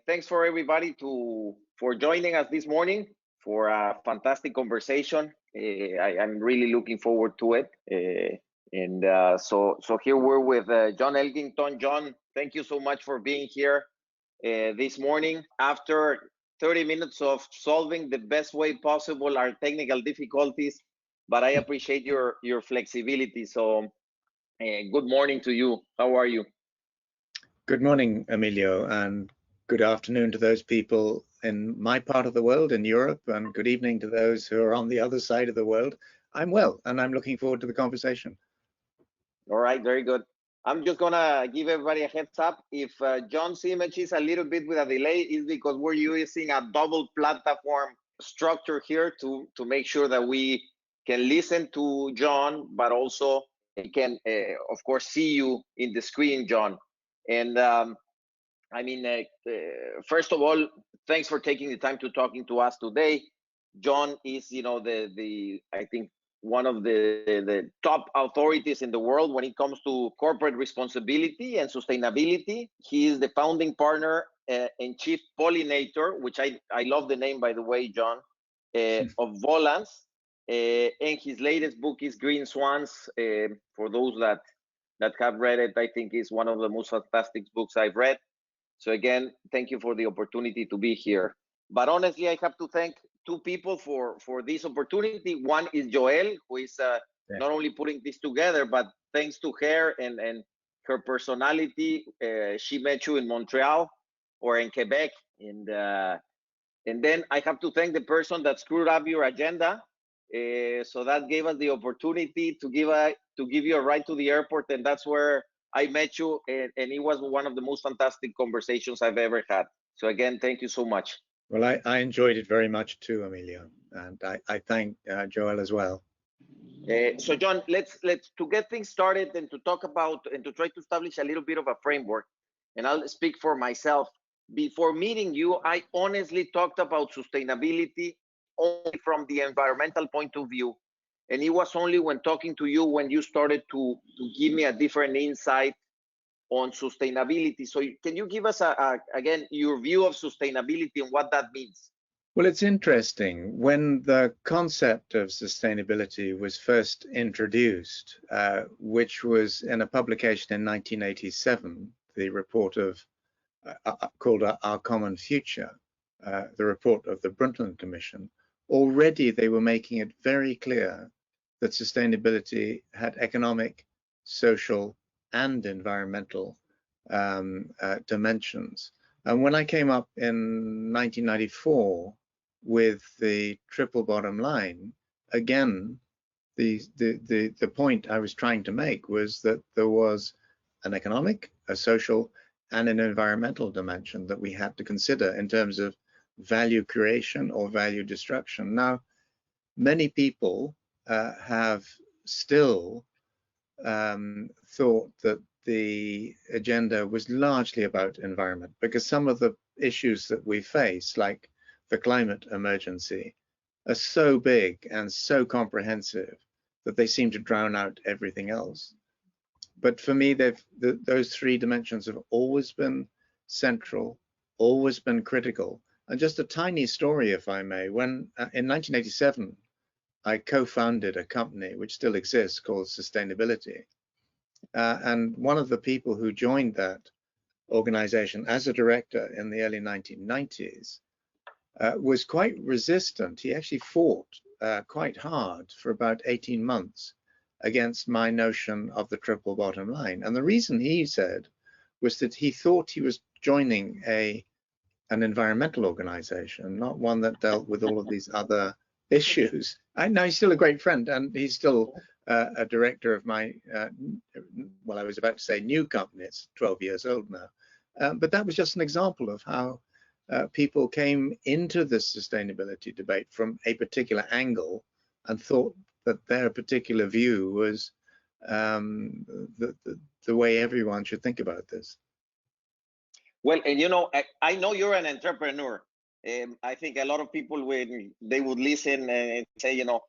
Thanks for everybody for joining us this morning for a fantastic conversation. I'm really looking forward to it. So here we're with John Elkington. John, thank you so much for being here this morning. After 30 minutes of solving the best way possible our technical difficulties, but I appreciate your flexibility. So good morning to you. How are you? Good morning, Emilio, and good afternoon to those people in my part of the world, in Europe, and good evening to those who are on the other side of the world. I'm well, and I'm looking forward to the conversation. All right, very good. I'm just gonna give everybody a heads up. If John's image is a little bit with a delay, is because we're using a double platform structure here to make sure that we can listen to John, but also can, of course, see you in the screen, John. And I mean, first of all, thanks for taking the time to talking to us today. John is, you know, I think one of the top authorities in the world when it comes to corporate responsibility and sustainability. He is the founding partner and Chief Pollinator, which I love the name, by the way, John, of Volans. And his latest book is Green Swans. For those that have read it, I think is one of the most fantastic books I've read. So again, thank you for the opportunity to be here. But honestly, I have to thank two people for this opportunity. One is Joelle, who is not only putting this together, but thanks to her and her personality, she met you in Montreal or in Quebec. And then I have to thank the person that screwed up your agenda. So that gave us the opportunity to give you a ride to the airport, and that's where I met you, and it was one of the most fantastic conversations I've ever had. So again, thank you so much. Well, I enjoyed it very much too, Emilio, and I thank Joel as well. So John, let's to get things started and to talk about and to try to establish a little bit of a framework, and I'll speak for myself. Before meeting you, I honestly talked about sustainability only from the environmental point of view. And it was only when talking to you when you started to give me a different insight on sustainability. So can you give us, again, your view of sustainability and what that means? Well, it's interesting. When the concept of sustainability was first introduced, which was in a publication in 1987, the report of called Our Common Future, the report of the Brundtland Commission, already they were making it very clear that sustainability had economic, social, and environmental dimensions. And when I came up in 1994 with the triple bottom line, again, the point I was trying to make was that there was an economic, a social, and an environmental dimension that we had to consider in terms of value creation or value destruction. Now, many people have still thought that the agenda was largely about environment, because some of the issues that we face, like the climate emergency, are so big and so comprehensive that they seem to drown out everything else. But for me, those three dimensions have always been central, always been critical. And just a tiny story, if I may, when in 1987, I co-founded a company which still exists called Sustainability. And one of the people who joined that organization as a director in the early 1990s was quite resistant. He actually fought quite hard for about 18 months against my notion of the triple bottom line. And the reason he said was that he thought he was joining an environmental organization, not one that dealt with all of these other issues. I know he's still a great friend, and he's still a director of my, well, I was about to say new company. It's 12 years old now. But that was just an example of how people came into the sustainability debate from a particular angle and thought that their particular view was the way everyone should think about this. Well, and you know, I know you're an entrepreneur. I think a lot of people, when they would listen and say, you know,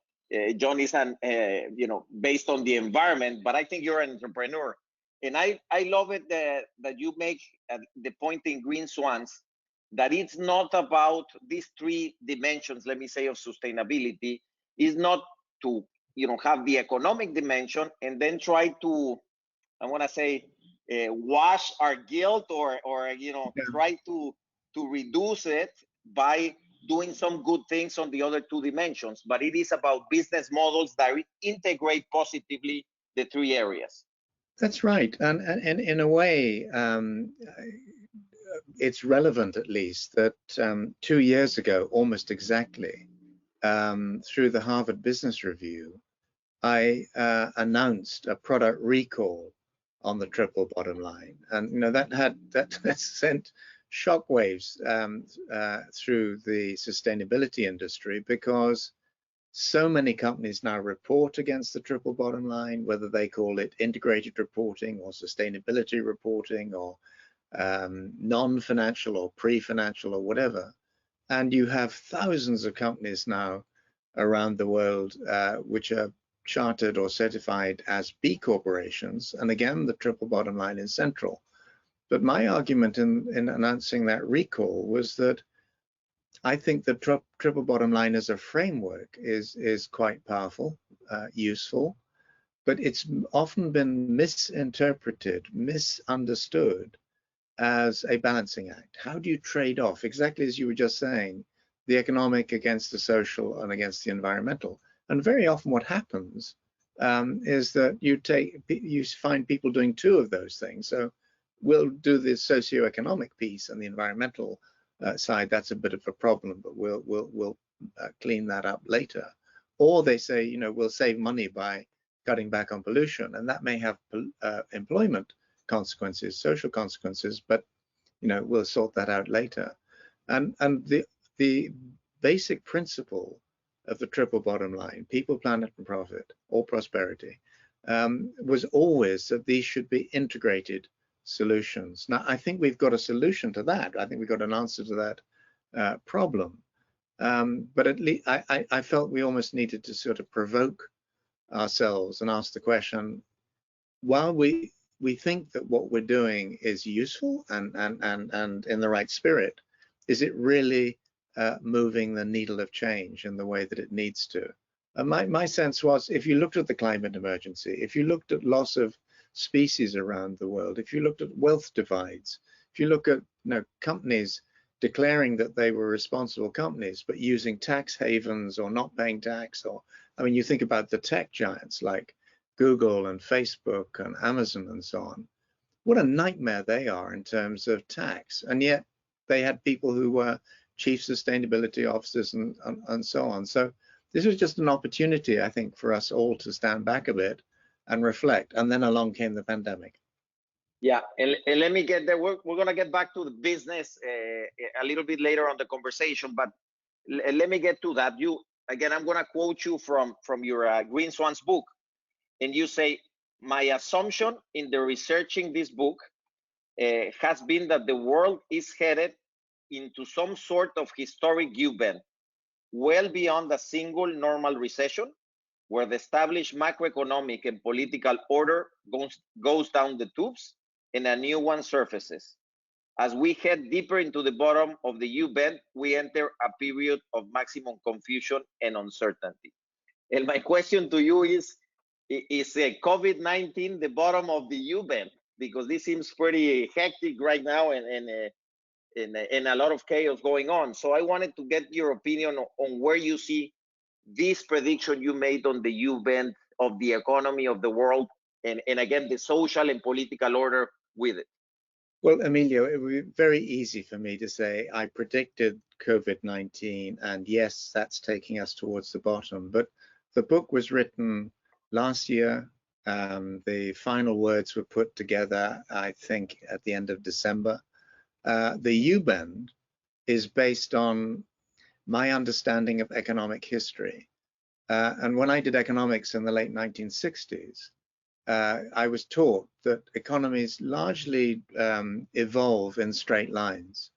John is you know, based on the environment, but I think you're an entrepreneur. And I love it that you make the point in Green Swans that it's not about these three dimensions, let me say, of sustainability. Is not to have the economic dimension and then try to, I want to say, wash our guilt or Yeah, try to reduce it by doing some good things on the other two dimensions. But it is about business models that integrate positively the three areas. that's right. And in a way, it's relevant at least that 2 years ago, almost exactly, through the Harvard Business Review, I announced a product recall on the triple bottom line, and that sent shockwaves through the sustainability industry, because so many companies now report against the triple bottom line, whether they call it integrated reporting or sustainability reporting or non-financial or pre-financial or whatever. And you have thousands of companies now around the world which are chartered or certified as B corporations. And again, the triple bottom line is central. But my argument in announcing that recall was that I think the triple bottom line as a framework is quite powerful, useful, but it's often been misinterpreted, misunderstood as a balancing act. How do you trade off, exactly as you were just saying, the economic against the social and against the environmental? And very often what happens is that you find people doing two of those things. So we'll do the socioeconomic piece and the environmental side. That's a bit of a problem, but we'll clean that up later. Or they say, we'll save money by cutting back on pollution, and that may have employment consequences, social consequences, but we'll sort that out later. And the basic principle of the triple bottom line, people, planet, and profit, or prosperity, was always that these should be integrated solutions. Now, I think we've got a solution to that. I think we've got an answer to that problem. But at least I felt we almost needed to sort of provoke ourselves and ask the question, while we think that what we're doing is useful and in the right spirit, is it really moving the needle of change in the way that it needs to? And my sense was, if you looked at the climate emergency, if you looked at loss of species around the world, if you looked at wealth divides, if you look at companies declaring that they were responsible companies but using tax havens or not paying tax, or you think about the tech giants like Google and Facebook and Amazon and so on, what a nightmare they are in terms of tax. And yet they had people who were chief sustainability officers and so on. So this was just an opportunity, I think, for us all to stand back a bit and reflect. And then along came the pandemic. Yeah, and let me get there. We're going to get back to the business a little bit later on the conversation, but let me get to that. Again, I'm going to quote you from your Green Swans book, and you say, my assumption in the researching this book has been that the world is headed into some sort of historic U-bend, well beyond a single normal recession, where the established macroeconomic and political order goes down the tubes and a new one surfaces. As we head deeper into the bottom of the U-bend, we enter a period of maximum confusion and uncertainty. And my question to you is COVID-19 the bottom of the U-bend? Because this seems pretty hectic right now and a lot of chaos going on. So I wanted to get your opinion on where you see this prediction you made on the U-bend of the economy of the world, and again, the social and political order with it. Well, Emilio, it would be very easy for me to say I predicted COVID-19, and yes, that's taking us towards the bottom. But the book was written last year. The final words were put together, I think, at the end of December. The U-bend is based on my understanding of economic history. And when I did economics in the late 1960s, I was taught that economies largely evolve in straight lines.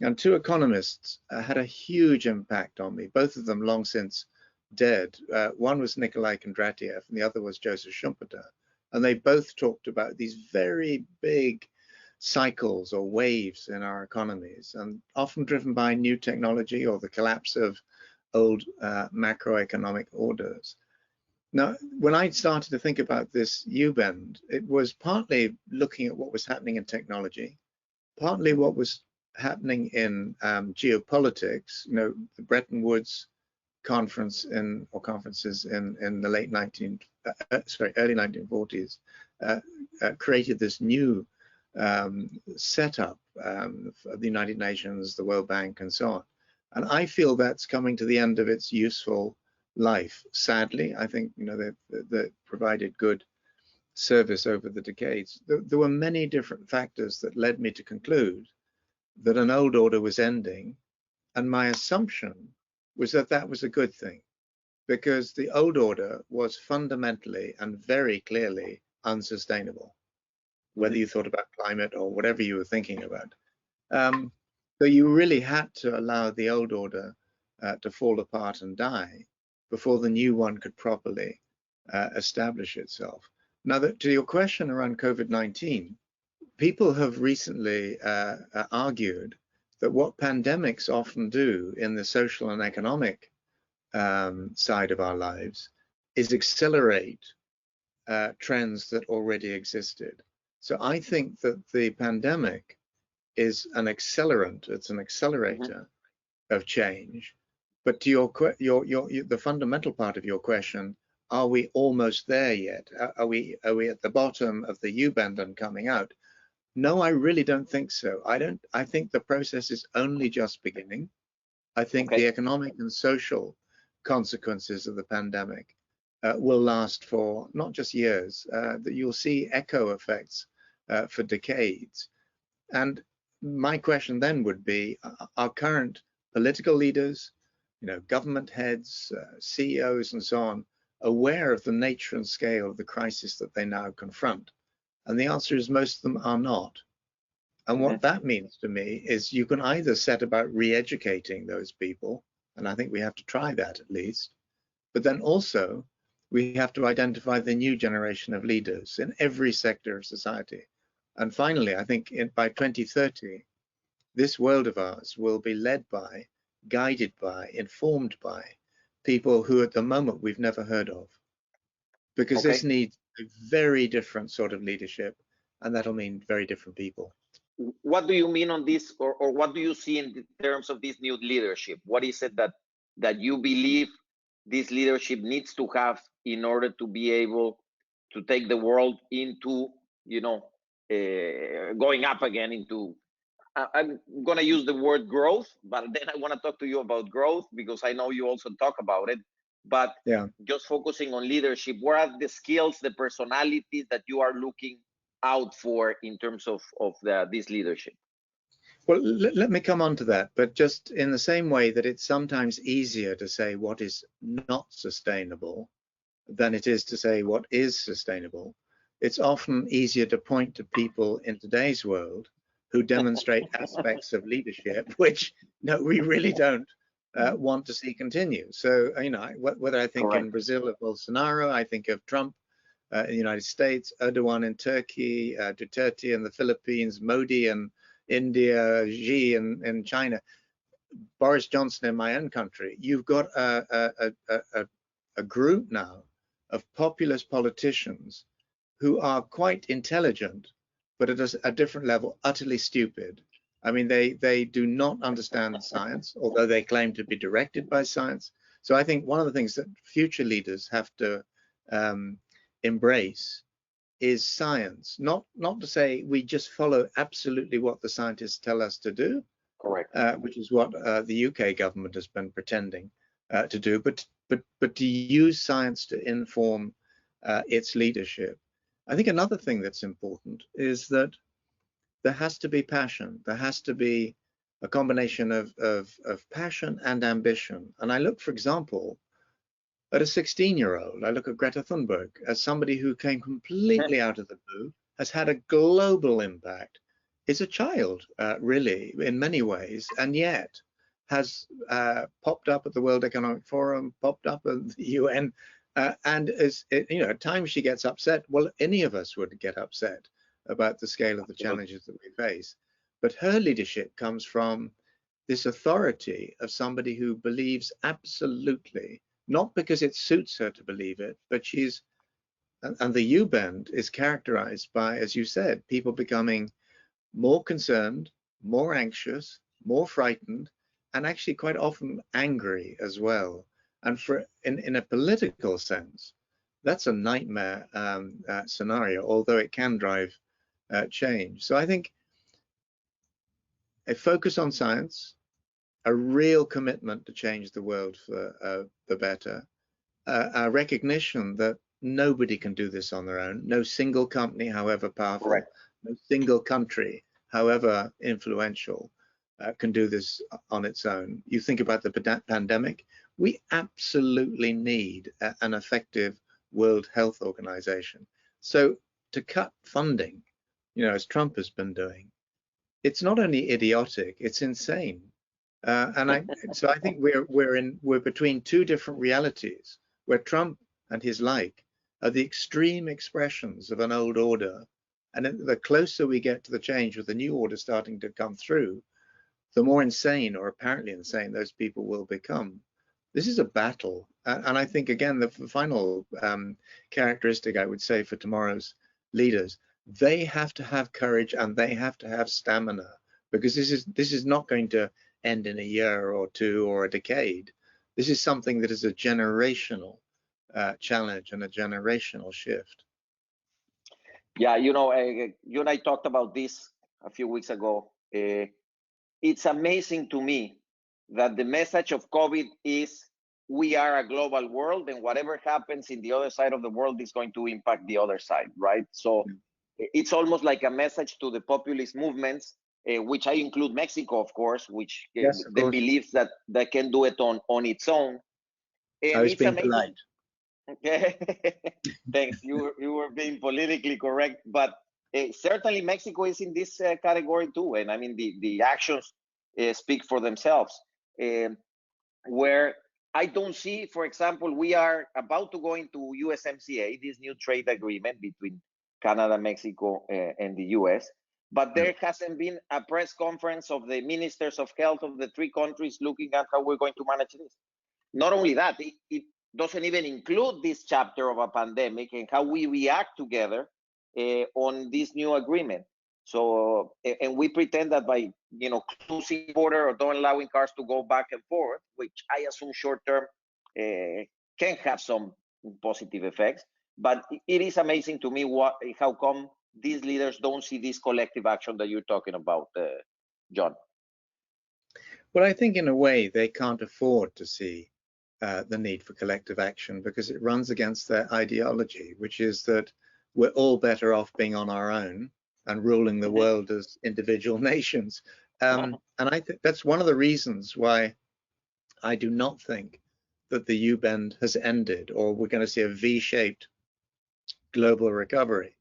And two economists had a huge impact on me, both of them long since dead. One was Nikolai Kondratiev, and the other was Joseph Schumpeter, And they both talked about these very big cycles or waves in our economies, and often driven by new technology or the collapse of old macroeconomic orders. Now, when I started to think about this U-bend, it was partly looking at what was happening in technology, partly what was happening in geopolitics. You know, the Bretton Woods conference or conferences in the early 1940s created this new setup of the United Nations, the World Bank, and so on. And I feel that's coming to the end of its useful life. Sadly, I think, you know, they provided good service over the decades. There were many different factors that led me to conclude that an old order was ending, and my assumption was that that was a good thing, because the old order was fundamentally and very clearly unsustainable, whether you thought about climate or whatever you were thinking about. So you really had to allow the old order to fall apart and die before the new one could properly establish itself. Now, to your question around COVID-19, people have recently argued that what pandemics often do in the social and economic side of our lives is accelerate trends that already existed. So I think that the pandemic is an accelerant, it's an accelerator of change. But to the fundamental part of your question, are we almost there yet? Are we at the bottom of the U-bend and coming out? No, I really don't think so. I think the process is only just beginning. I think the economic and social consequences of the pandemic will last for not just years, that you'll see echo effects for decades. And my question then would be, are current political leaders, you know, government heads, CEOs and so on, aware of the nature and scale of the crisis that they now confront? And the answer is most of them are not. And what that means to me is you can either set about re-educating those people, and I think we have to try that at least, but then also we have to identify the new generation of leaders in every sector of society. And finally, I think by 2030, this world of ours will be led by, guided by, informed by people who at the moment we've never heard of. Because this needs a very different sort of leadership, and that'll mean very different people. What do you mean on this, or what do you see in terms of this new leadership? What is it that you believe this leadership needs to have in order to be able to take the world into, you know, going up again into, I'm going to use the word growth, but then I want to talk to you about growth because I know you also talk about it. But just focusing on leadership, what are the skills, the personalities that you are looking out for in terms of this leadership? Well, let me come on to that, but just in the same way that it's sometimes easier to say what is not sustainable than it is to say what is sustainable, it's often easier to point to people in today's world who demonstrate aspects of leadership which we really don't want to see continue. So, you know, whether I think in Brazil of Bolsonaro, I think of Trump in the United States, Erdogan in Turkey, Duterte in the Philippines, Modi in India, Xi in China, Boris Johnson in my own country. You've got a group now of populist politicians who are quite intelligent, but at a different level, utterly stupid. I mean, they do not understand science, although they claim to be directed by science. So I think one of the things that future leaders have to embrace is science, not to say we just follow absolutely what the scientists tell us to do, which is what the UK government has been pretending to do, but to use science to inform its leadership. I think another thing that's important is that there has to be passion. There has to be a combination of passion and ambition. And I look, for example, at a 16-year-old, I look at Greta Thunberg as somebody who came completely out of the blue, has had a global impact, is a child, really, in many ways, and yet has popped up at the World Economic Forum, popped up at the UN And as at times she gets upset. Well, any of us would get upset about the scale of the challenges that we face. But her leadership comes from this authority of somebody who believes absolutely, not because it suits her to believe it, but and the U-bend is characterized by, as you said, people becoming more concerned, more anxious, more frightened, and actually quite often angry as well. And in a political sense, that's a nightmare scenario, although it can drive change. So I think a focus on science, a real commitment to change the world for the better, a recognition that nobody can do this on their own. No single company, however powerful, Correct. no single country, however influential, can do this on its own. You think about the pandemic, we absolutely need an effective World Health Organization. So to cut funding, as Trump has been doing, it's not only idiotic, it's insane. So I think we're between two different realities, where Trump and his like are the extreme expressions of an old order, and the closer we get to the change with the new order starting to come through, the more insane, or apparently insane, those people will become. This is a battle, and I think again the final characteristic I would say for tomorrow's leaders, they have to have courage and they have to have stamina, because this is not going to end in a year or two or a decade. This is something that is a generational challenge and a generational shift. Yeah, you and I talked about this a few weeks ago. It's amazing to me that the message of COVID is we are a global world, and whatever happens in the other side of the world is going to impact the other side, right? So it's almost like a message to the populist movements, which I include Mexico, of course, which Yes, of then course. believes that they can do it on its own. I And was it's being amazing. polite. Thanks. You were being politically correct, but certainly Mexico is in this category too. And I mean, the actions speak for themselves. Um, where I don't see, for example, we are about to go into USMCA, this new trade agreement between Canada, Mexico, and the US. But there hasn't been a press conference of the ministers of health of the three countries looking at how we're going to manage this. Not only that, it doesn't even include this chapter of a pandemic and how we react together on this new agreement. So, and we pretend that by closing the border or don't allowing cars to go back and forth, which I assume short term can have some positive effects. But it is amazing to me how come these leaders don't see this collective action that you're talking about, John. Well, I think in a way they can't afford to see the need for collective action, because it runs against their ideology, which is that we're all better off being on our own and ruling the world as individual nations. And I think that's one of the reasons why I do not think that the U-bend has ended, or we're going to see a V-shaped global recovery,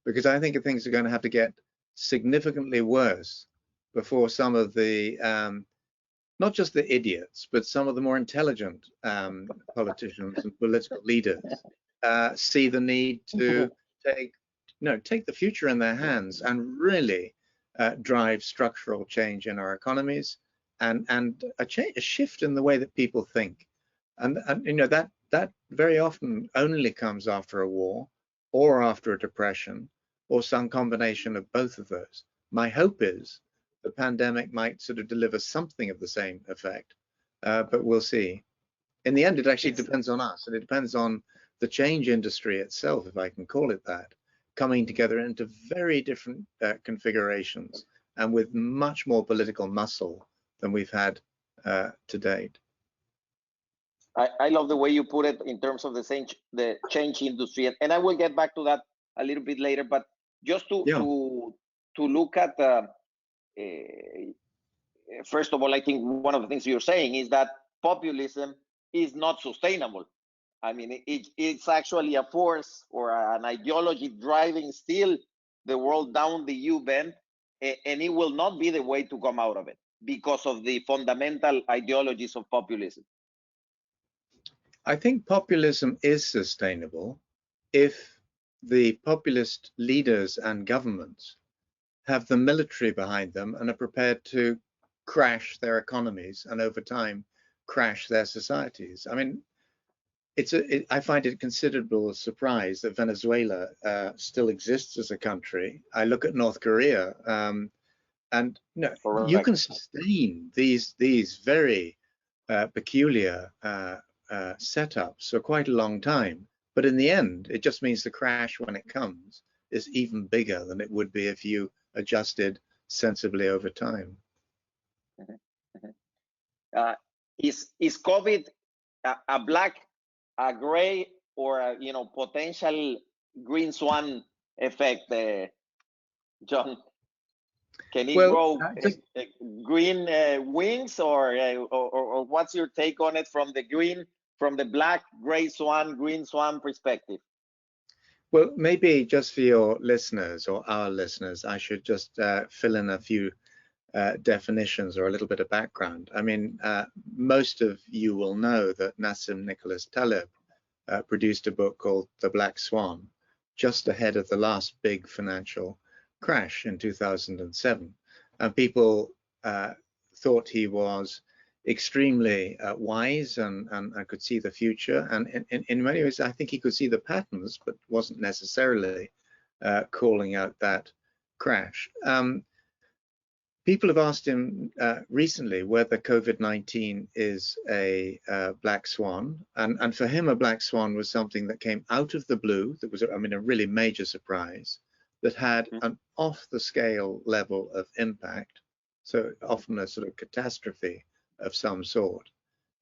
because I think things are going to have to get significantly worse before some of the not just the idiots, but some of the more intelligent politicians and political leaders see the need to take the future in their hands and really drive structural change in our economies, and a shift in the way that people think. And that very often only comes after a war or after a depression or some combination of both of those. My hope is the pandemic might sort of deliver something of the same effect, but we'll see. In the end, it actually depends on us, and it depends on the change industry itself, if I can call it that, coming together into very different configurations and with much more political muscle than we've had to date. I love the way you put it in terms of the change industry, and I will get back to that a little bit later. But just to look at first of all, I think one of the things you're saying is that populism is not sustainable. I mean, it's actually a force or an ideology driving still the world down the U-bend, and it will not be the way to come out of it because of the fundamental ideologies of populism. I think populism is sustainable if the populist leaders and governments have the military behind them and are prepared to crash their economies and over time crash their societies. I mean, I find it a considerable surprise that Venezuela still exists as a country. I look at North Korea, and you Correct. can sustain these very peculiar setups for quite a long time. But in the end, it just means the crash when it comes is even bigger than it would be if you adjusted sensibly over time. Mhm, mhm. Is COVID a black, a gray, or a, potential green swan effect, John? Can it Well, grow just green wings, or what's your take on it from the black, gray swan, green swan perspective? well, maybe just for your listeners or our listeners, I should just fill in a few definitions or a little bit of background. I mean, most of you will know that Nassim Nicholas Taleb produced a book called The Black Swan just ahead of the last big financial crash in 2007. And people thought he was extremely wise and could see the future. And in many ways, I think he could see the patterns, but wasn't necessarily calling out that crash. People have asked him recently whether COVID-19 is a black swan, and for him, a black swan was something that came out of the blue. That was, I mean, a really major surprise that had an off-the-scale level of impact, so often a sort of catastrophe of some sort.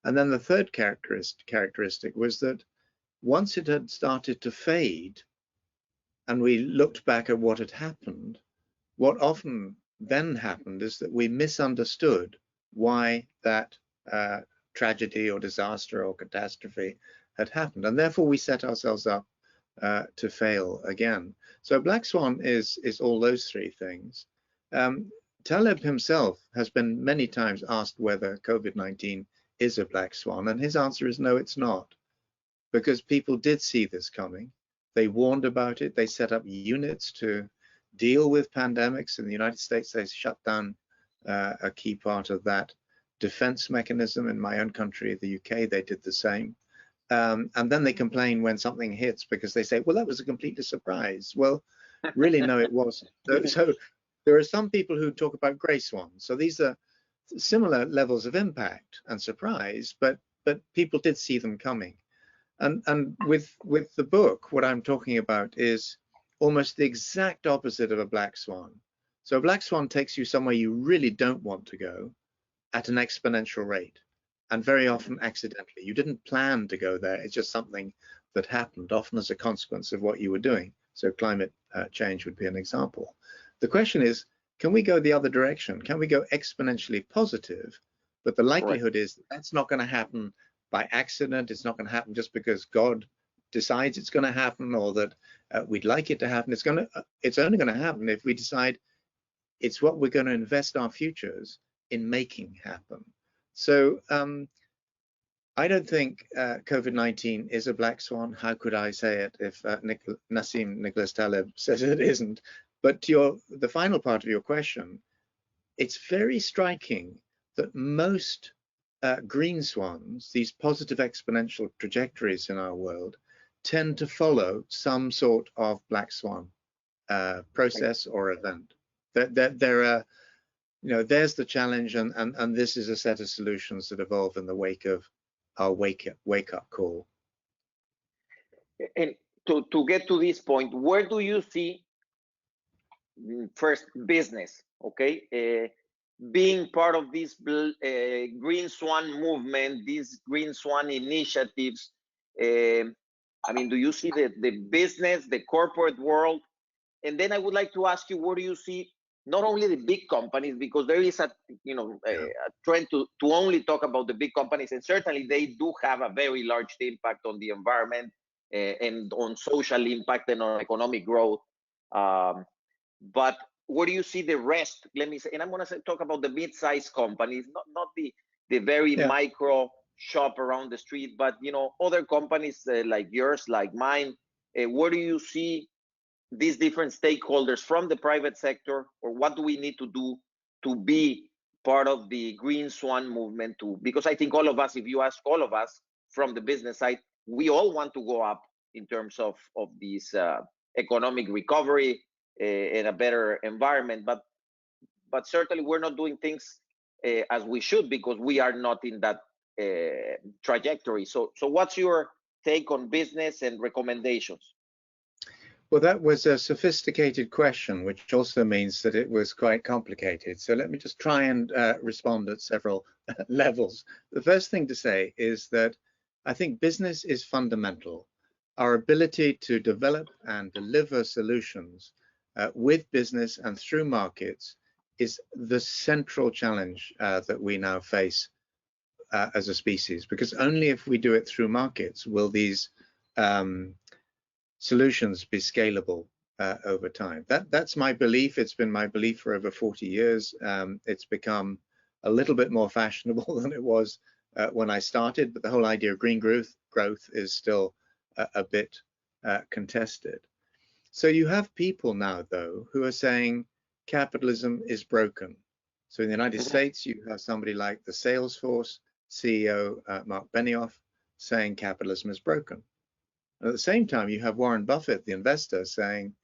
And then the third characteristic was that once it had started to fade, and we looked back at what had happened, what often then happened is that we misunderstood why that tragedy or disaster or catastrophe had happened, and therefore we set ourselves up to fail again. So black swan is all those three things. Taleb himself has been many times asked whether COVID-19 is a black swan, and his answer is no, it's not, because people did see this coming. They warned about it. They set up units to deal with pandemics. In the United States, they shut down a key part of that defense mechanism. In my own country, the UK, they did the same. And then they complain when something hits because they say, well, that was a complete surprise. Well, really, no, it wasn't. So there are some people who talk about gray swans. So these are similar levels of impact and surprise, but people did see them coming. And with the book, what I'm talking about is almost the exact opposite of a black swan. So a black swan takes you somewhere you really don't want to go at an exponential rate, and very often accidentally. You didn't plan to go there. It's just something that happened, often as a consequence of what you were doing. So climate change would be an example. The question is, can we go the other direction? Can we go exponentially positive? But the likelihood is that's not going to happen by accident. It's not going to happen just because God decides it's going to happen, or that we'd like it to happen. It's only going to happen if we decide it's what we're going to invest our futures in making happen. So I don't think COVID-19 is a black swan. How could I say it if Nassim Nicholas Taleb says it isn't? But to the final part of your question, it's very striking that most green swans, these positive exponential trajectories in our world, tend to follow some sort of black swan process or event. There are, there's the challenge, and this is a set of solutions that evolve in the wake of our wake up call. And to get to this point, where do you see first business, okay, being part of this green swan movement, these green swan initiatives? I mean, do you see the business, the corporate world? And then I would like to ask you, where do you see not only the big companies, because there is a trend to only talk about the big companies, and certainly they do have a very large impact on the environment and on social impact and on economic growth. But where do you see the rest? Let me say, and I'm going to talk about the mid-sized companies, not the very micro shop around the street, but other companies like yours, like mine, where do you see these different stakeholders from the private sector, or what do we need to do to be part of the green swan movement too? Because I think all of us, if you ask all of us from the business side, we all want to go up in terms of this economic recovery and a better environment, but certainly we're not doing things as we should, because we are not in that trajectory. So what's your take on business and recommendations? Well, that was a sophisticated question, which also means that it was quite complicated. So let me just try and respond at several levels. The first thing to say is that I think business is fundamental. Our ability to develop and deliver solutions with business and through markets is the central challenge that we now face as a species, because only if we do it through markets will these solutions be scalable over time. That's my belief. It's been my belief for over 40 years. It's become a little bit more fashionable than it was when I started, but the whole idea of green growth is still a bit contested. So you have people now, though, who are saying capitalism is broken. So in the United States, you have somebody like the Salesforce CEO, Mark Benioff, saying capitalism is broken. At the same time, you have Warren Buffett, the investor, saying,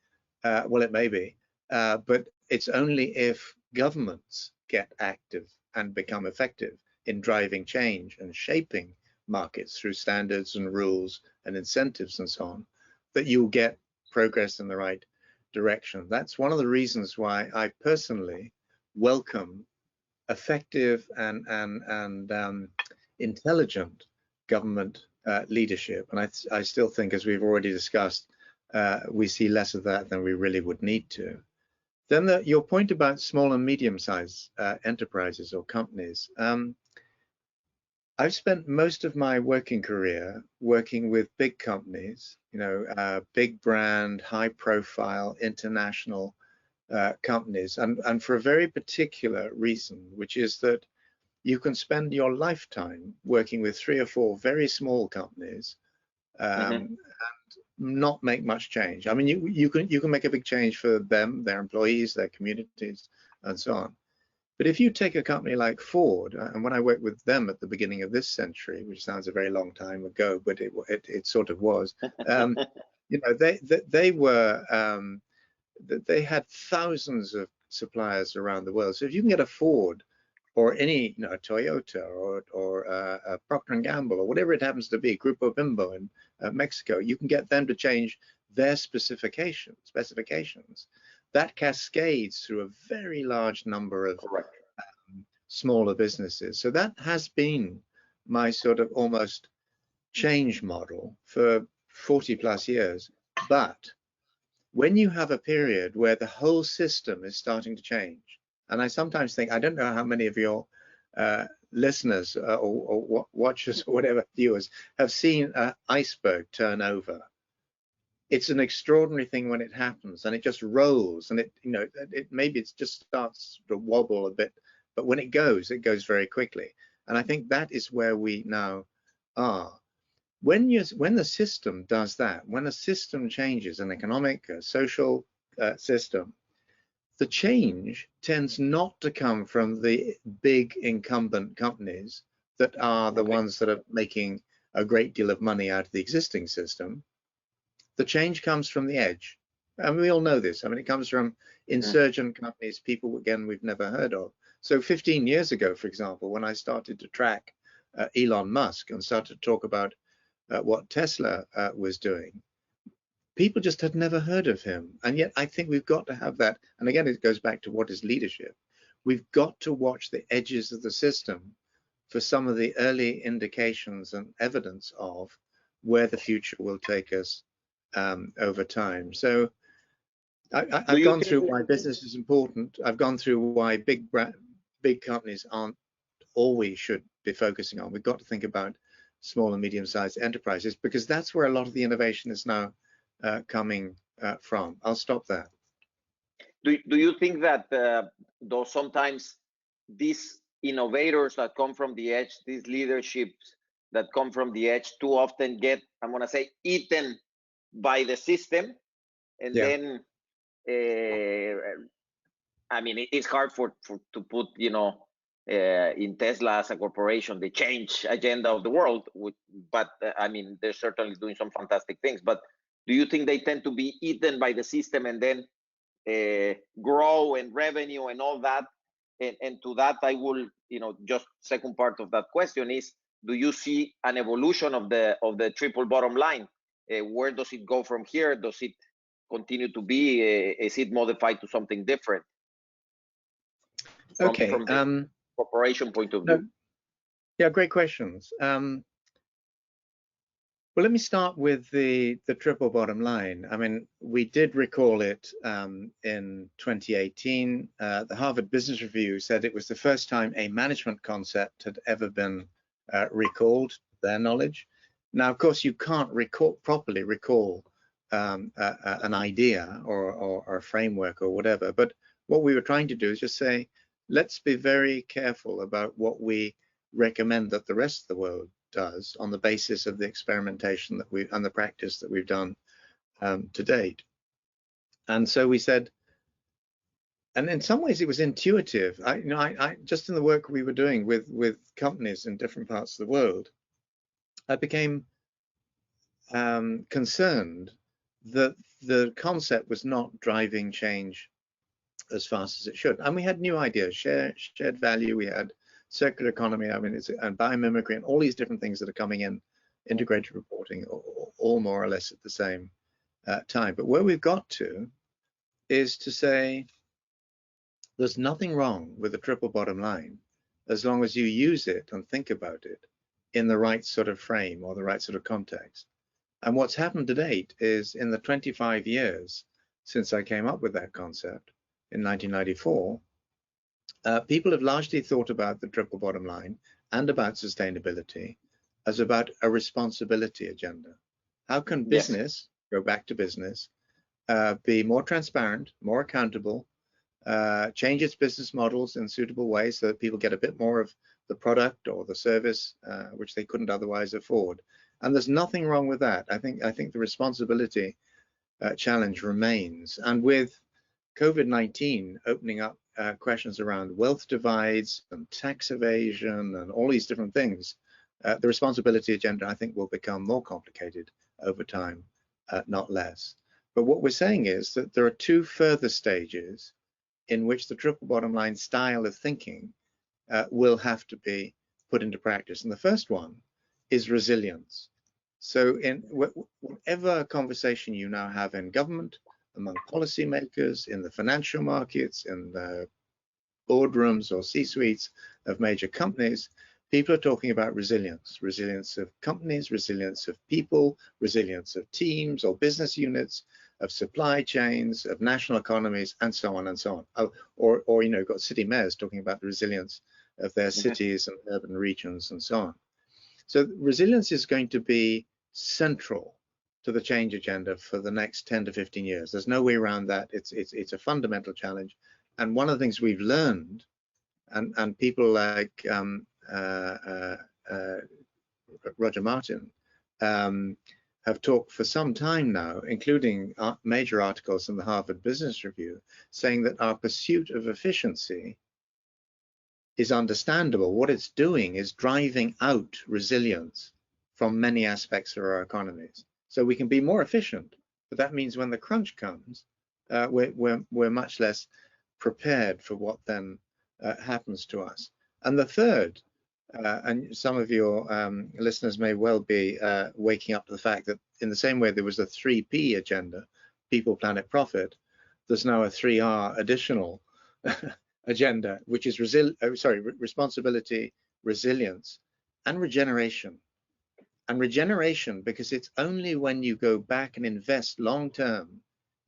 well, it may be, but it's only if governments get active and become effective in driving change and shaping markets through standards and rules and incentives and so on, that you'll get progress in the right direction. That's one of the reasons why I personally welcome effective and intelligent government leadership. And I still think, as we've already discussed, we see less of that than we really would need to. Then your point about small and medium-sized enterprises or companies. I've spent most of my working career working with big companies, big brand, high-profile, international companies, and for a very particular reason, which is that you can spend your lifetime working with 3 or 4 very small companies and not make much change. I mean, you can make a big change for them, their employees, their communities, and so on. But if you take a company like Ford, and when I worked with them at the beginning of this century, which sounds a very long time ago, but it sort of was, they had thousands of suppliers around the world. So if you can get a Ford or any, a Toyota or a Procter & Gamble or whatever it happens to be, Grupo Bimbo in Mexico, you can get them to change their specifications. That cascades through a very large number of smaller businesses. So that has been my sort of almost change model for 40 plus years. But when you have a period where the whole system is starting to change, and I sometimes think, I don't know how many of your listeners or watchers or whatever, viewers, have seen an iceberg turn over. It's an extraordinary thing when it happens, and it just rolls, and maybe it just starts to wobble a bit, but when it goes very quickly. And I think that is where we now are. When the system does that, when a system changes, an economic, social system, the change tends not to come from the big incumbent companies that are the ones that are making a great deal of money out of the existing system. The change comes from the edge. And we all know this. I mean, it comes from insurgent companies, people, again, we've never heard of. So 15 years ago, for example, when I started to track Elon Musk and started to talk about what Tesla was doing, people just had never heard of him. And yet I think we've got to have that. And again, it goes back to what is leadership. We've got to watch the edges of the system for some of the early indications and evidence of where the future will take us over time. So I've gone through why business is important. I've gone through why big companies aren't all we should be focusing on. We've got to think about small and medium-sized enterprises, because that's where a lot of the innovation is now coming from. I'll stop there. Do you think that though sometimes these innovators that come from the edge, these leaderships, that come from the edge too often get, I'm going to say, eaten by the system. And then, I mean, it's hard to put, in Tesla as a corporation, the change agenda of the world. But I mean, they're certainly doing some fantastic things. But do you think they tend to be eaten by the system and then grow and revenue and all that? And to that, I will, just second part of that question is, do you see an evolution of the triple bottom line? Where does it go from here? Does it continue to be? Is it modified to something different? From the corporation point of view. Yeah, great questions. Well, let me start with the triple bottom line. I mean, we did recall it in 2018. The Harvard Business Review said it was the first time a management concept had ever been recalled, to their knowledge. Now, of course, you can't properly recall an idea or a framework or whatever, but what we were trying to do is just say, let's be very careful about what we recommend that the rest of the world does on the basis of the experimentation that and the practice that we've done to date. And so we said, and in some ways it was intuitive. I just in the work we were doing with companies in different parts of the world, I became concerned that the concept was not driving change as fast as it should. And we had new ideas, shared value, we had circular economy, I mean, and biomimicry, and all these different things that are coming in, integrated reporting, all more or less at the same time. But where we've got to is to say there's nothing wrong with the triple bottom line as long as you use it and think about it in the right sort of frame or the right sort of context. And what's happened to date is in the 25 years since I came up with that concept in 1994, people have largely thought about the triple bottom line and about sustainability as about a responsibility agenda. How can business, go back to business, be more transparent, more accountable, change its business models in suitable ways so that people get a bit more of the product or the service which they couldn't otherwise afford? And there's nothing wrong with that. I think the responsibility challenge remains. And with COVID-19 opening up questions around wealth divides and tax evasion and all these different things, the responsibility agenda, I think, will become more complicated over time, not less. But what we're saying is that there are two further stages in which the triple bottom line style of thinking will have to be put into practice. And the first one is resilience. So in whatever conversation you now have in government, among policymakers, in the financial markets, in the boardrooms or C-suites of major companies, people are talking about resilience of companies, resilience of people, resilience of teams or business units, of supply chains, of national economies, and so on and so on. Or you've got city mayors talking about the resilience of their cities and urban regions and so on. So resilience is going to be central to the change agenda for the next 10 to 15 years. There's no way around that. It's a fundamental challenge. And one of the things we've learned, and people like Roger Martin have talked for some time now, including major articles in the Harvard Business Review, saying that our pursuit of efficiency is understandable. What it's doing is driving out resilience from many aspects of our economies. So we can be more efficient, but that means when the crunch comes, we're much less prepared for what then happens to us. And the third, and some of your listeners may well be waking up to the fact that in the same way there was a 3P agenda, people, planet, profit, there's now a 3R additional agenda, which is responsibility, resilience, and regeneration. And regeneration, because it's only when you go back and invest long-term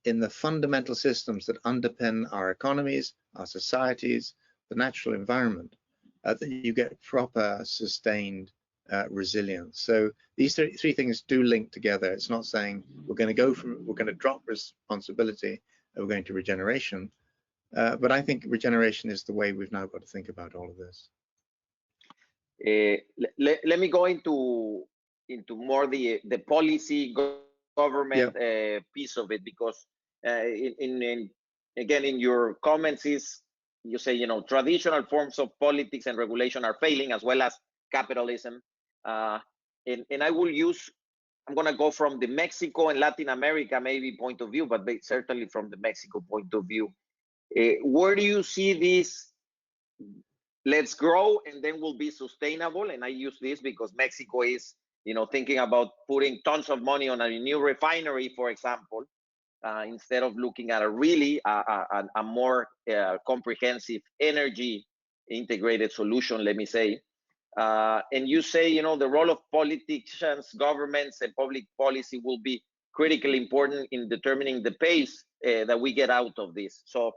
in the fundamental systems that underpin our economies, our societies, the natural environment, that you get proper, sustained resilience. So these three things do link together. It's not saying we're going to drop responsibility and we're going to regeneration. But I think regeneration is the way we've now got to think about all of this. Let me go into more the policy government Yep. piece of it, because again in your comments is you say, you know, traditional forms of politics and regulation are failing, as well as capitalism. And I will use, I'm going to go from the Mexico and Latin America maybe point of view, but certainly from the Mexico point of view. Where do you see this? Let's grow and then we'll be sustainable. And I use this because Mexico is, you know, thinking about putting tons of money on a new refinery, for example, instead of looking at a really a more comprehensive energy integrated solution, let me say. And you say, you know, the role of politicians, governments, and public policy will be critically important in determining the pace that we get out of this. So,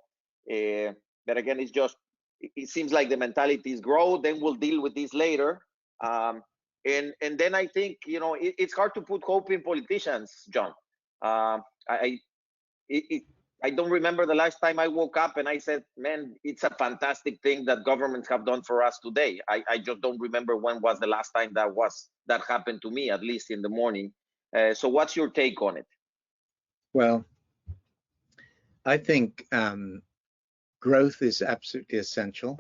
but again, it's just, it seems like the mentality is grow, then we'll deal with this later. And then I think, you know, it's hard to put hope in politicians, John. I I don't remember the last time I woke up and I said, man, it's a fantastic thing that governments have done for us today. I just don't remember when was the last time that happened to me, at least in the morning. So what's your take on it? Well, I think growth is absolutely essential.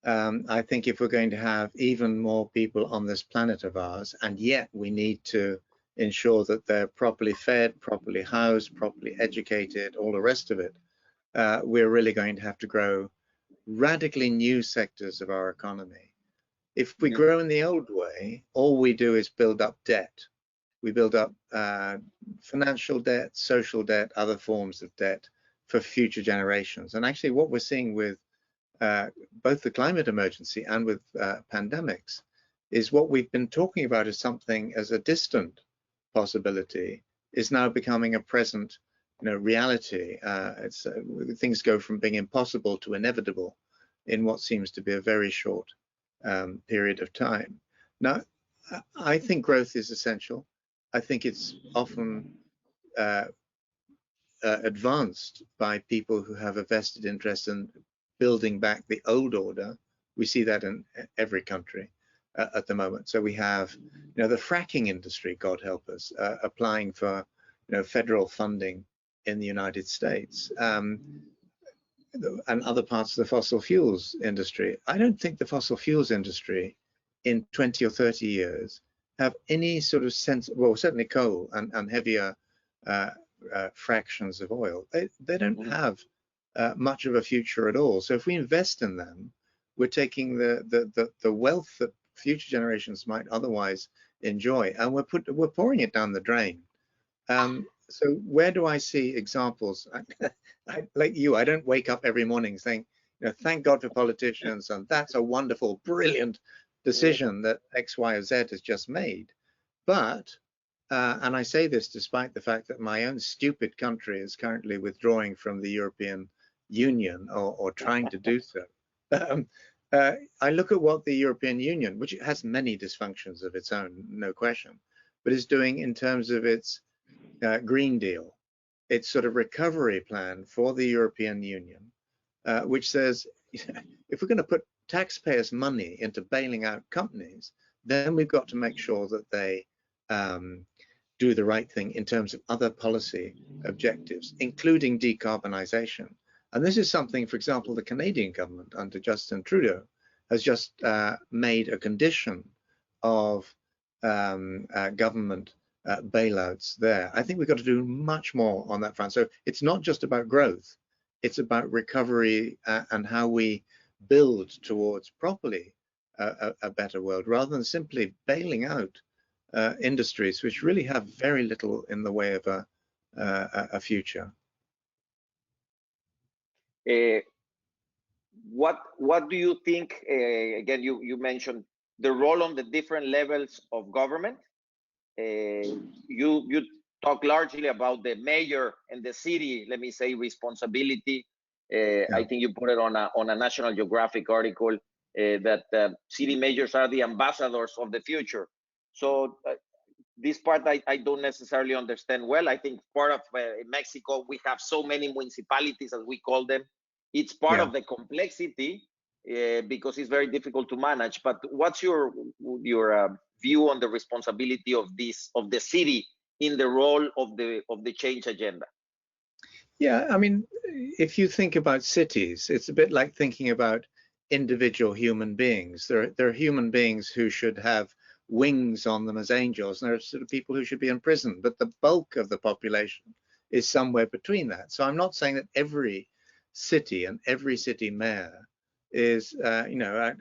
I think if we're going to have even more people on this planet of ours, and yet we need to ensure that they're properly fed, properly housed, properly educated, all the rest of it, we're really going to have to grow radically new sectors of our economy. If we grow in the old way, all we do is build up debt. We build up financial debt, social debt, other forms of debt for future generations. And actually what we're seeing with both the climate emergency and with pandemics is what we've been talking about as something as a distant possibility is now becoming a present, you know, reality. Things go from being impossible to inevitable in what seems to be a very short period of time. Now, I think growth is essential. I think it's often advanced by people who have a vested interest in building back the old order. We see that in every country at the moment. So we have, you know, the fracking industry, God help us, applying for, you know, federal funding in the United States, and other parts of the fossil fuels industry. I don't think the fossil fuels industry in 20 or 30 years have any sort of sense, well, certainly coal and heavier fractions of oil. They don't have much of a future at all. So if we invest in them, we're taking the wealth that future generations might otherwise enjoy, and we're pouring it down the drain. So where do I see examples? Like you, I don't wake up every morning saying, you know, thank God for politicians, and that's a wonderful, brilliant decision that X, Y, or Z has just made. But, and I say this despite the fact that my own stupid country is currently withdrawing from the European Union or trying to do so. I look at what the European Union, which has many dysfunctions of its own, no question, but is doing in terms of its Green Deal, its sort of recovery plan for the European Union, which says if we're going to put taxpayers' money into bailing out companies, then we've got to make sure that they do the right thing in terms of other policy objectives, including decarbonization. And this is something, for example, the Canadian government under Justin Trudeau has just made a condition of government bailouts there. I think we've got to do much more on that front. So it's not just about growth, it's about recovery and how we build towards properly a better world, rather than simply bailing out industries which really have very little in the way of a future. What do you think? Again, you mentioned the role on the different levels of government. You talk largely about the mayor and the city, let me say, responsibility. I think you put it on a National Geographic article that city mayors are the ambassadors of the future. So this part I don't necessarily understand well. I think part of Mexico, we have so many municipalities, as we call them. It's part of the complexity, because it's very difficult to manage. But what's your view on the responsibility of the city in the role of the change agenda? Yeah, I mean, if you think about cities, it's a bit like thinking about individual human beings. There are human beings who should have wings on them as angels, and there are sort of people who should be in prison, but the bulk of the population is somewhere between that. So I'm not saying that every city and every city mayor is, you know,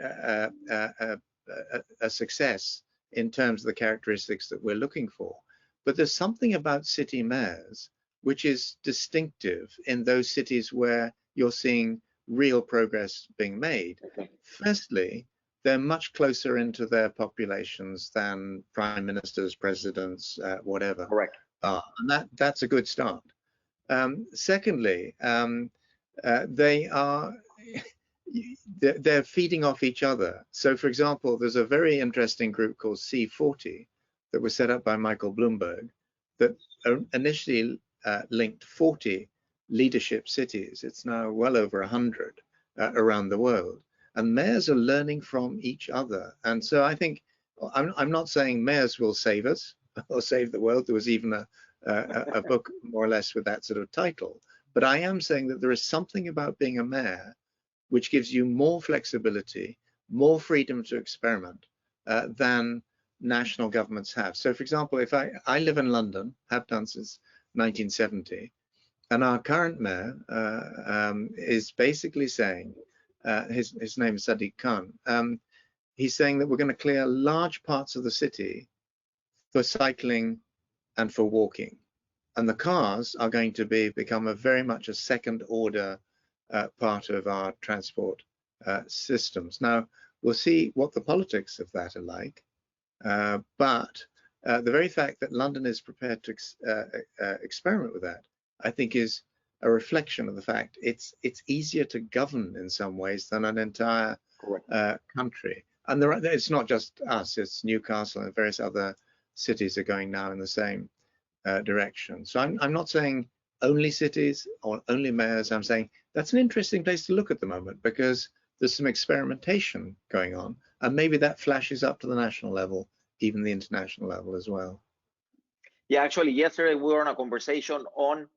a success in terms of the characteristics that we're looking for. But there's something about city mayors which is distinctive in those cities where you're seeing real progress being made. Okay. Firstly, they're much closer into their populations than prime ministers, presidents, whatever. Correct. And that's a good start. Secondly, they are they're feeding off each other. So, for example, there's a very interesting group called C40 that was set up by Michael Bloomberg that initially linked 40 leadership cities. It's now well over 100 around the world, and mayors are learning from each other. And so I think I'm not saying mayors will save us or save the world. There was even a book more or less with that sort of title. But I am saying that there is something about being a mayor which gives you more flexibility, more freedom to experiment than national governments have. So, for example, if I live in London, have done since 1970, and our current mayor is basically saying, his name is Sadiq Khan, he's saying that we're going to clear large parts of the city for cycling and for walking, and the cars are going to become very much a second order part of our transport systems. Now, we'll see what the politics of that are like, but the very fact that London is prepared to experiment with that, I think, is a reflection of the fact it's easier to govern in some ways than an entire country. And it's not just us; it's Newcastle and various other cities are going now in the same direction. So I'm not saying only cities or only mayors. I'm saying that's an interesting place to look at the moment because there's some experimentation going on, and maybe that flashes up to the national level, even the international level as well. Yeah, actually, yesterday we were on a conversation on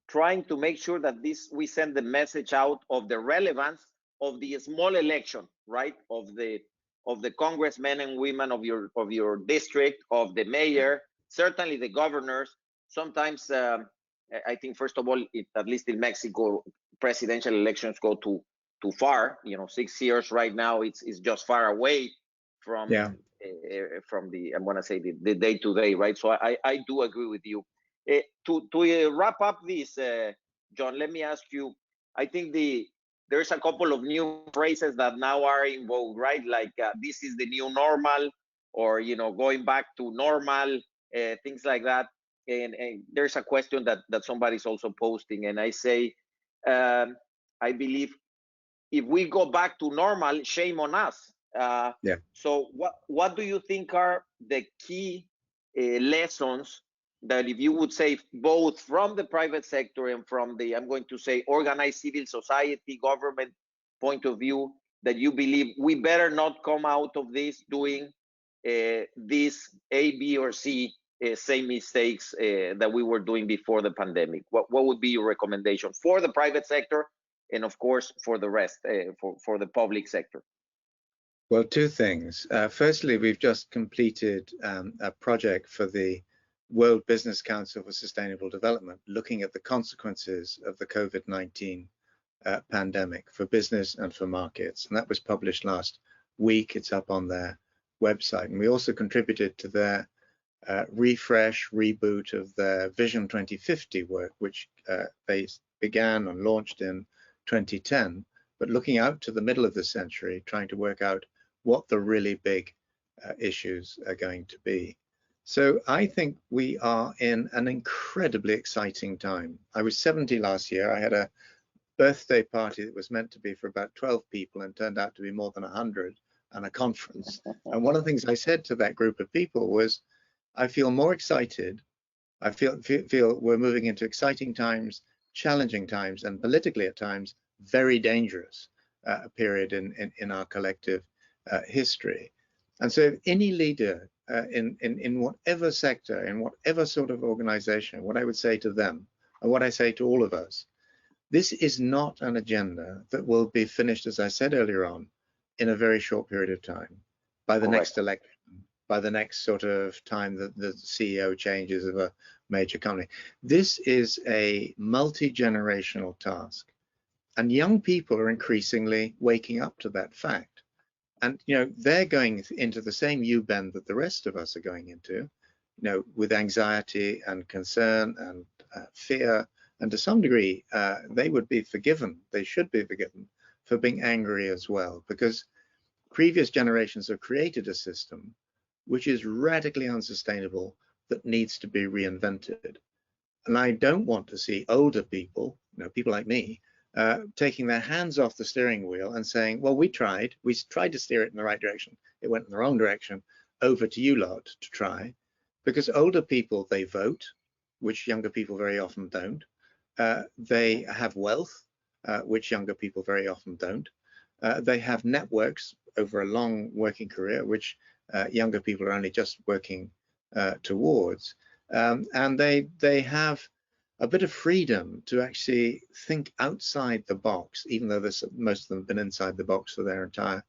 trying to make sure that we send the message out of the relevance of the small election, right? Of the congressmen and women of your district, of the mayor, certainly the governors. Sometimes I think, first of all, at least in Mexico, presidential elections go too far. 6 years right now, it's just far away from from the, I'm gonna say, the day to day, right? So I do agree with you. To wrap up this, John, let me ask you. I think there's a couple of new phrases that now are in vogue, right? Like this is the new normal, or going back to normal, things like that. And there's a question that somebody's also posting, and I say, I believe if we go back to normal, shame on us. So what do you think are the key lessons that, if you would say, both from the private sector and from the, I'm going to say, organized civil society, government point of view, that you believe we better not come out of this doing this A, B, or C same mistakes that we were doing before the pandemic? What would be your recommendation for the private sector, and of course for the rest, for the public sector? Well, two things. Firstly, we've just completed a project for the World Business Council for Sustainable Development, looking at the consequences of the COVID-19 pandemic for business and for markets. And that was published last week. It's up on their website. And we also contributed to their refresh, reboot of their Vision 2050 work, which they began and launched in 2010, but looking out to the middle of the century, trying to work out what the really big issues are going to be. So I think we are in an incredibly exciting time. I was 70 last year. I had a birthday party that was meant to be for about 12 people and turned out to be more than 100, and a conference. And one of the things I said to that group of people was, I feel more excited. I feel we're moving into exciting times, challenging times, and politically at times very dangerous. period in our collective history. And so if any leader in whatever sector, in whatever sort of organization, what I would say to them, and what I say to all of us, this is not an agenda that will be finished, as I said earlier on, in a very short period of time, by the next election, by the next sort of time that the CEO changes of a major company. This is a multi-generational task. And young people are increasingly waking up to that fact. And, they're going into the same U-bend that the rest of us are going into, with anxiety and concern and fear. And to some degree, they would be forgiven. They should be forgiven for being angry as well, because previous generations have created a system which is radically unsustainable that needs to be reinvented. And I don't want to see older people, people like me, taking their hands off the steering wheel and saying, well, we tried to steer it in the right direction. It went in the wrong direction. Over to you lot to try. Because older people, they vote, which younger people very often don't. They have wealth, which younger people very often don't. They have networks over a long working career, which younger people are only just working towards. And they have a bit of freedom to actually think outside the box, even though most of them have been inside the box for their entire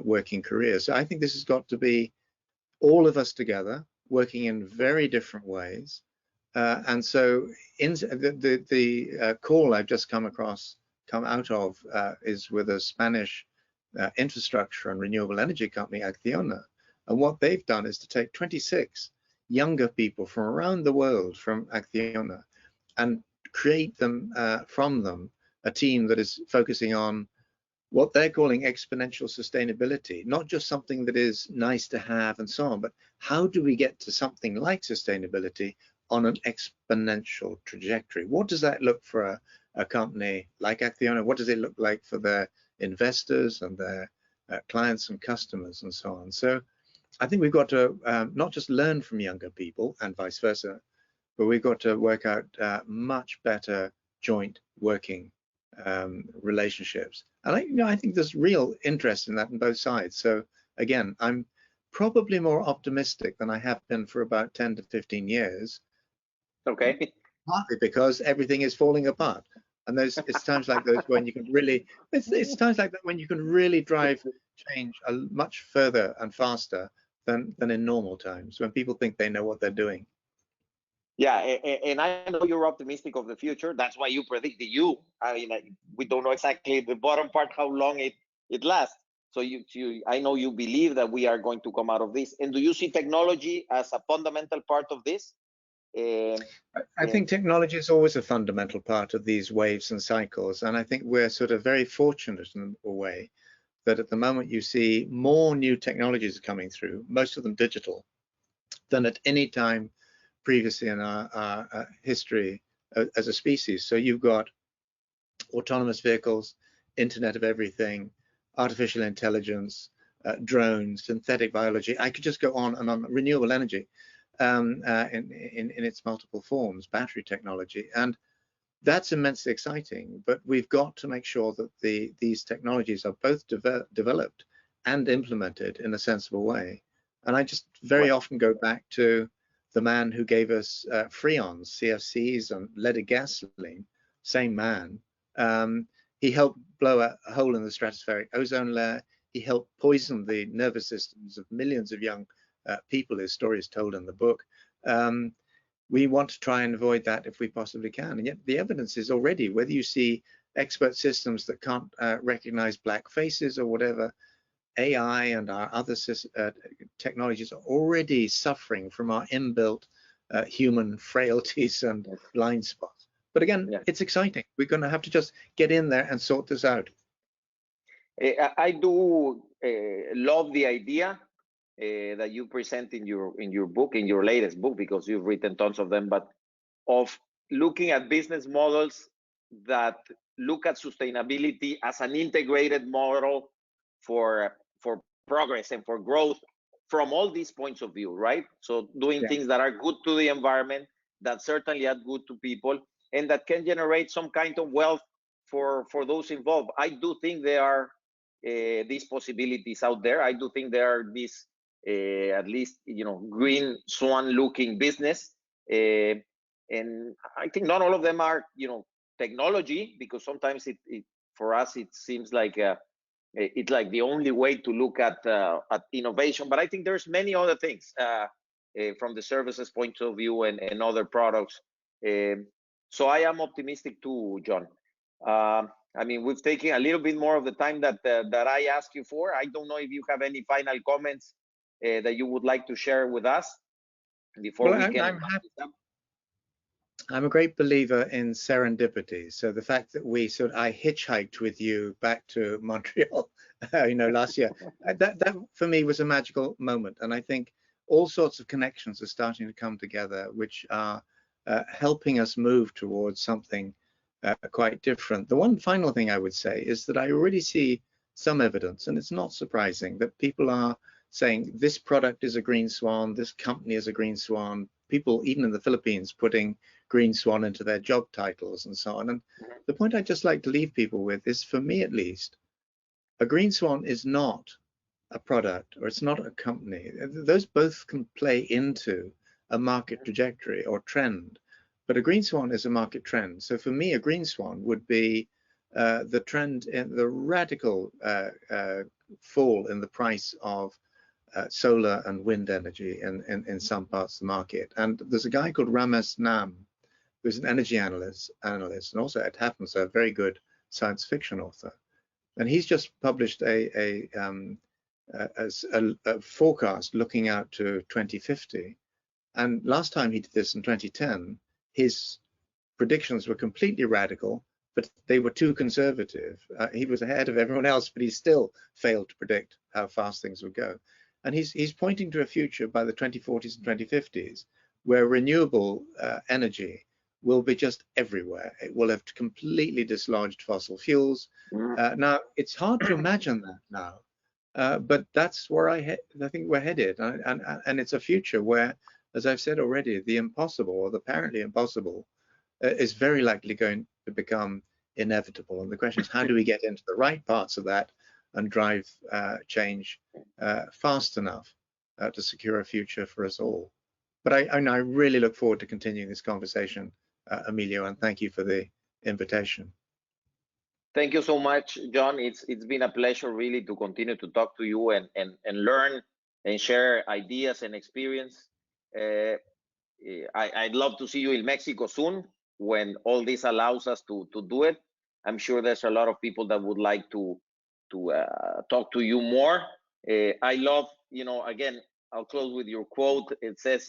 working careers. So I think this has got to be all of us together, working in very different ways. And so in the call I've just come out of is with a Spanish infrastructure and renewable energy company, Acciona. And what they've done is to take 26 younger people from around the world from Acciona and create them from them a team that is focusing on what they're calling exponential sustainability, not just something that is nice to have and so on, but how do we get to something like sustainability on an exponential trajectory? What does that look for a company like Acciona? What does it look like for their investors and their clients and customers and so on? So I think we've got to not just learn from younger people and vice versa, but we've got to work out much better joint working relationships. And I think there's real interest in that on both sides. So again, I'm probably more optimistic than I have been for about 10 to 15 years. Okay. Partly because everything is falling apart. And it's times like those when you can really, it's times like that when you can really drive change much further and faster than in normal times, when people think they know what they're doing. Yeah, and I know you're optimistic of the future. That's why you predict the U. I mean, we don't know exactly the bottom part how long it lasts. So I know you believe that we are going to come out of this. And do you see technology as a fundamental part of this? I think technology is always a fundamental part of these waves and cycles, and I think we're sort of very fortunate in a way that at the moment you see more new technologies coming through, most of them digital, than at any time previously in our history as a species. So you've got autonomous vehicles, Internet of Everything, artificial intelligence, drones, synthetic biology. I could just go on and on. Renewable energy in its multiple forms, battery technology, and that's immensely exciting. But we've got to make sure that these technologies are both developed and implemented in a sensible way. And I just very often go back to the man who gave us freons, CFCs, and leaded gasoline, same man. He helped blow a hole in the stratospheric ozone layer. He helped poison the nervous systems of millions of young people. His story is told in the book. We want to try and avoid that if we possibly can. And yet the evidence is already, whether you see expert systems that can't recognize black faces or whatever, AI and our other technologies are already suffering from our inbuilt human frailties and blind spots. But again, it's exciting. We're going to have to just get in there and sort this out. I do love the idea that you present in your book, in your latest book, because you've written tons of them, but of looking at business models that look at sustainability as an integrated model for progress and for growth from all these points of view, right? So doing things that are good to the environment, that certainly are good to people, and that can generate some kind of wealth for those involved. I do think there are these possibilities out there. I do think there are these at least green swan looking business, and I think not all of them are technology, because sometimes it for us it seems like it's like the only way to look at innovation. But I think there's many other things from the services point of view and other products. So I am optimistic too, John. I mean, we've taken a little bit more of the time that I asked you for. I don't know if you have any final comments that you would like to share with us before Well, we can. I'm a great believer in serendipity. So the fact that I hitchhiked with you back to Montreal, last year, that for me was a magical moment. And I think all sorts of connections are starting to come together, which are helping us move towards something quite different. The one final thing I would say is that I already see some evidence, and it's not surprising, that people are saying this product is a green swan, this company is a green swan. People, even in the Philippines, putting green swan into their job titles and so on. And the point I'd just like to leave people with is, for me at least, a green swan is not a product, or it's not a company. Those both can play into a market trajectory or trend, but a green swan is a market trend. So for me, a green swan would be the trend in the radical fall in the price of solar and wind energy in some parts of the market. And there's a guy called Ramesh Nam, who's an energy analyst, and also, it happens, a very good science fiction author. And he's just published a forecast looking out to 2050. And last time he did this in 2010, his predictions were completely radical, but they were too conservative. He was ahead of everyone else, but he still failed to predict how fast things would go. And he's pointing to a future by the 2040s and 2050s where renewable energy will be just everywhere. It will have completely dislodged fossil fuels. Now, it's hard to imagine that now, but that's where I think we're headed. And it's a future where, as I've said already, the impossible, or the apparently impossible, is very likely going to become inevitable. And the question is, how do we get into the right parts of that and drive change fast enough to secure a future for us all? But I really look forward to continuing this conversation, Emilio, and thank you for the invitation. Thank you so much, John. It's been a pleasure really to continue to talk to you and learn and share ideas and experience. I'd love to see you in Mexico soon when all this allows us to do it. I'm sure there's a lot of people that would like to talk to you more. I love, again, I'll close with your quote. It says,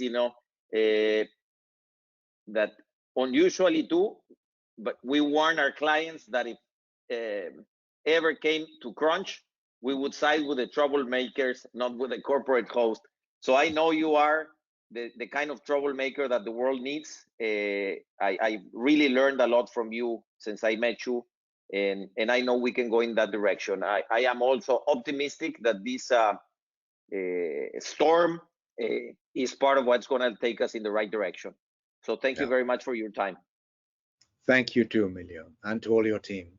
that unusually too, but we warn our clients that if ever came to crunch, we would side with the troublemakers, not with the corporate host. So I know you are the kind of troublemaker that the world needs. I really learned a lot from you since I met you, and I know we can go in that direction. I am also optimistic that this storm is part of what's going to take us in the right direction. So thank you very much for your time. Thank you too, Emilio, and to all your team.